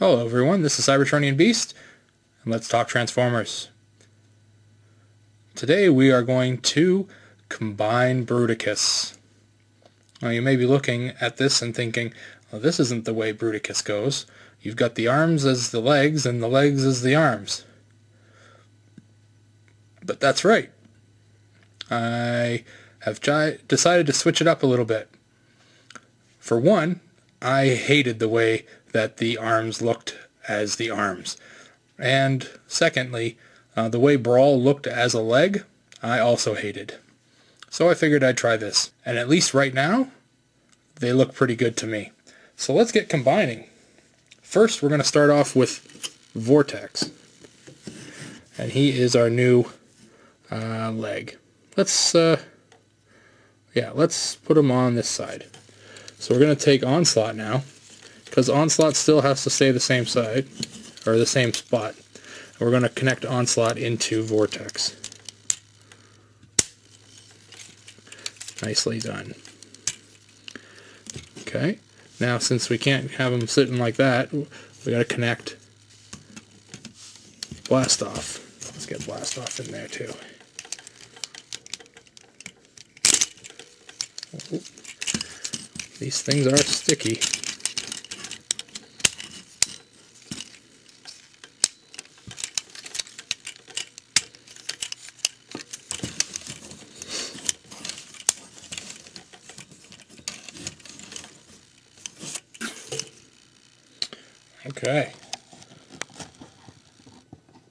Hello everyone, this is Cybertronian Beast, and let's talk Transformers. Today we are going to combine Bruticus. Now you may be looking at this and thinking, well, this isn't the way Bruticus goes. You've got the arms as the legs and the legs as the arms. But that's right. I have decided to switch it up a little bit. For one, I hated the way that the arms looked as the arms. And secondly, the way Brawl looked as a leg, I also hated. So I figured I'd try this. And at least right now, they look pretty good to me. So let's get combining. First, we're going to start off with Vortex. And he is our new leg. Let's put him on this side. So we're going to take Onslaught now, because Onslaught still has to stay the same side, or the same spot. And we're going to connect Onslaught into Vortex. Nicely done. Okay, now since we can't have him sitting like that, we got to connect Blast Off. Let's get Blast Off in there too. Oh. These things are sticky. Okay.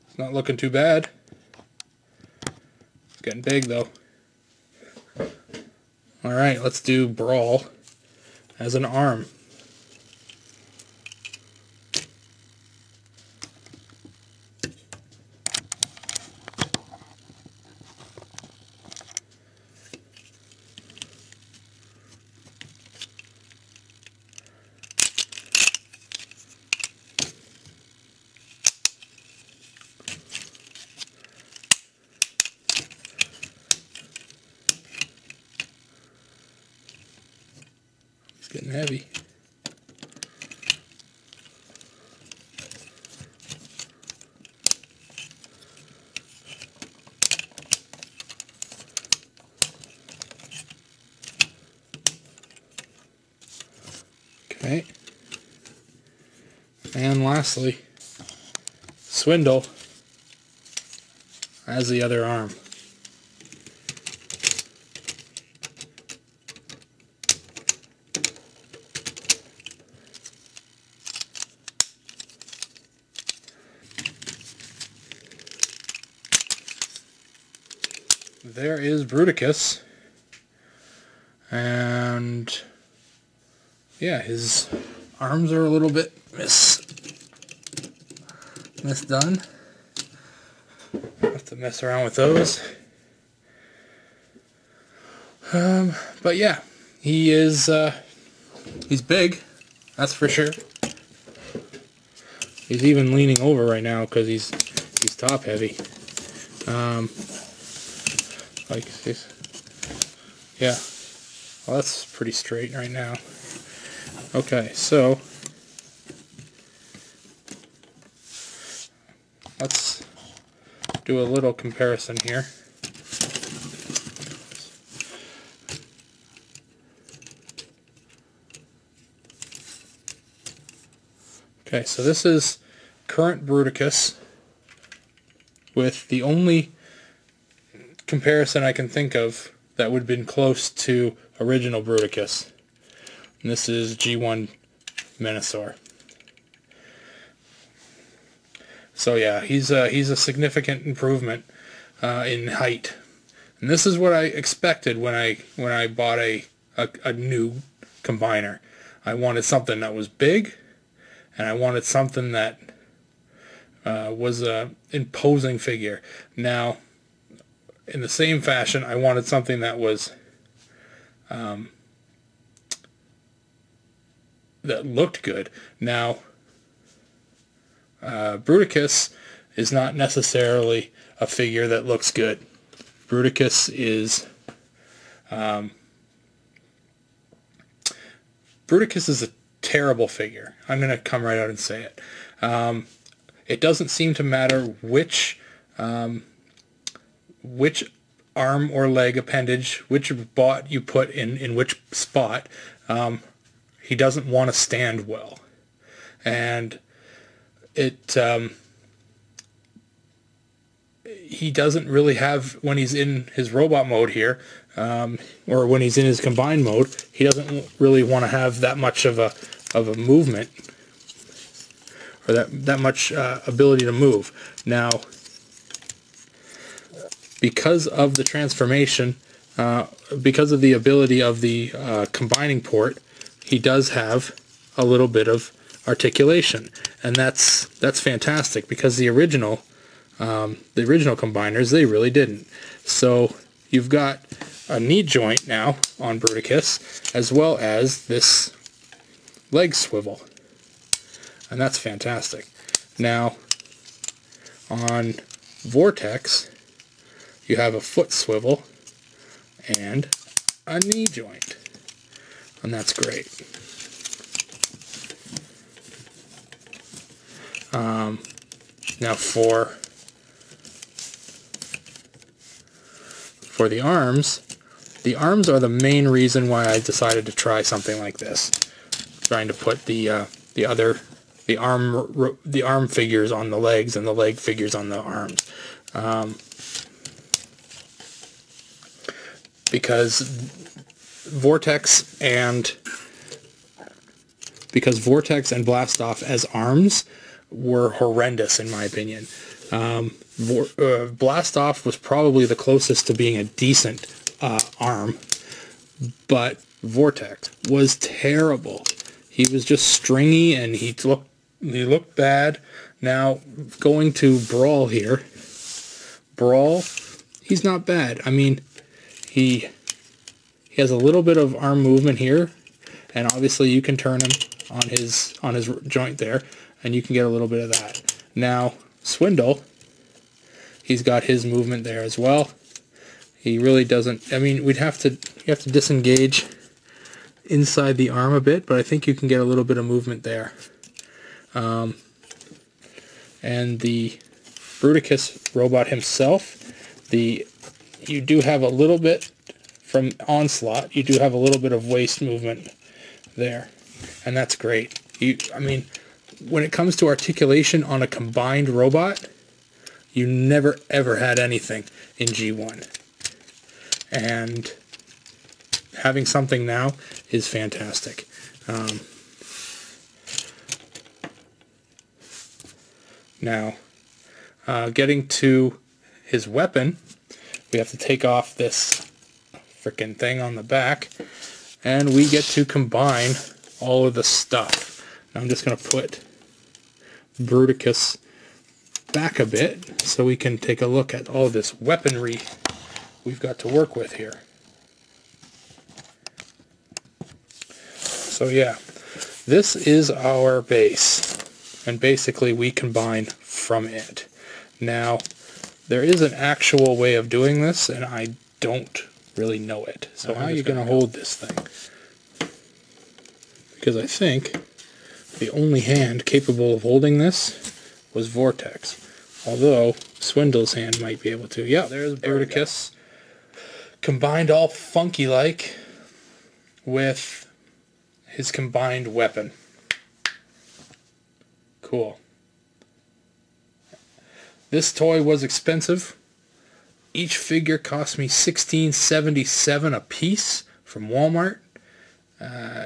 It's not looking too bad. It's getting big though. Alright, let's do Brawl as an arm. Getting heavy. Okay. And lastly, Swindle as the other arm. There is Bruticus, and yeah, his arms are a little bit misdone. Have to mess around with those. But yeah, he's big, that's for sure. He's even leaning over right now because he's top heavy. Like this. Yeah. Well, that's pretty straight right now. Okay, so let's do a little comparison here. Okay, so this is current Bruticus with the only comparison I can think of that would have been close to original Bruticus. And this is G1 Menasor. So yeah, he's a significant improvement in height. And this is what I expected when I bought a new combiner. I wanted something that was big, and I wanted something that was an imposing figure. Now, in the same fashion, I wanted something that was that looked good. Now, Bruticus is not necessarily a figure that looks good. Bruticus is Bruticus is a terrible figure. I'm going to come right out and say it. It doesn't seem to matter which arm or leg appendage, which bot you put in which spot. He doesn't want to stand well. And he doesn't really have, when he's in his robot mode here, or when he's in his combined mode, he doesn't really want to have that much of a movement, or that much ability to move. Now, because of the transformation, because of the ability of the combining port, he does have a little bit of articulation, and that's fantastic, because the original combiners, they really didn't. So you've got a knee joint now on Bruticus, as well as this leg swivel, and that's fantastic. Now on Vortex, you have a foot swivel and a knee joint, and that's great. Now for the arms are the main reason why I decided to try something like this, trying to put the arm figures on the legs and the leg figures on the arms, because Vortex and Blast Off as arms were horrendous in my opinion. Blast Off was probably the closest to being a decent arm, but Vortex was terrible. He was just stringy, and he looked bad. Now going to Brawl here, Brawl, he's not bad. I mean, he has a little bit of arm movement here, and obviously you can turn him on his joint there, and you can get a little bit of that. Now Swindle, he's got his movement there as well. He really doesn't, I mean, you have to disengage inside the arm a bit, but I think you can get a little bit of movement there. And the Bruticus robot himself, you do have a little bit from Onslaught, you do have a little bit of waist movement there, and that's great. I mean, when it comes to articulation on a combined robot, you never ever had anything in G1, and having something now is fantastic. Now, getting to his weapon, we have to take off this frickin' thing on the back, and we get to combine all of the stuff. Now I'm just going to put Bruticus back a bit so we can take a look at all this weaponry we've got to work with here. So yeah, this is our base, and basically we combine from it. Now, there is an actual way of doing this, and I don't really know it. So how are you going to hold this thing? Because I think the only hand capable of holding this was Vortex. Although Swindle's hand might be able to. Yeah, there's Bruticus. Combined all funky-like with his combined weapon. Cool. This toy was expensive. Each figure cost me $16.77 a piece from Walmart,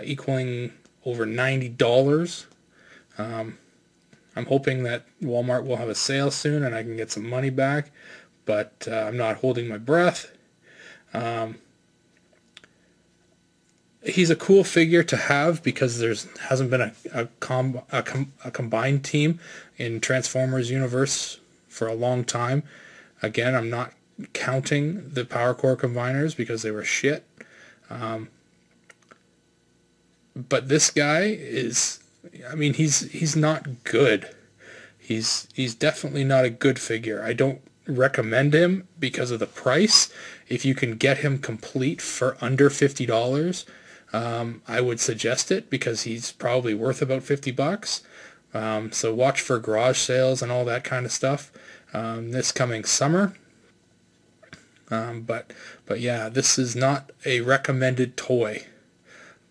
equaling over $90. I'm hoping that Walmart will have a sale soon and I can get some money back, but I'm not holding my breath. He's a cool figure to have because there hasn't been a combined team in Transformers universe for a long time. Again, I'm not counting the Power Core combiners because they were shit. But this guy is, I mean, he's not good. He's definitely not a good figure. I don't recommend him because of the price. If you can get him complete for under $50, I would suggest it because he's probably worth about $50. So watch for garage sales and all that kind of stuff this coming summer. But yeah, this is not a recommended toy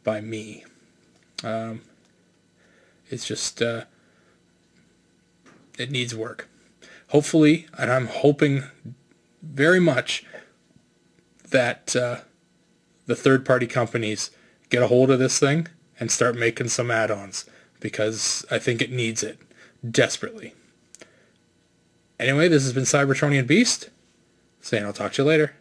by me. It's just it needs work. Hopefully, and I'm hoping very much that the third-party companies get a hold of this thing and start making some add-ons, because I think it needs it desperately. Anyway, this has been Cybertronian Beast, saying I'll talk to you later.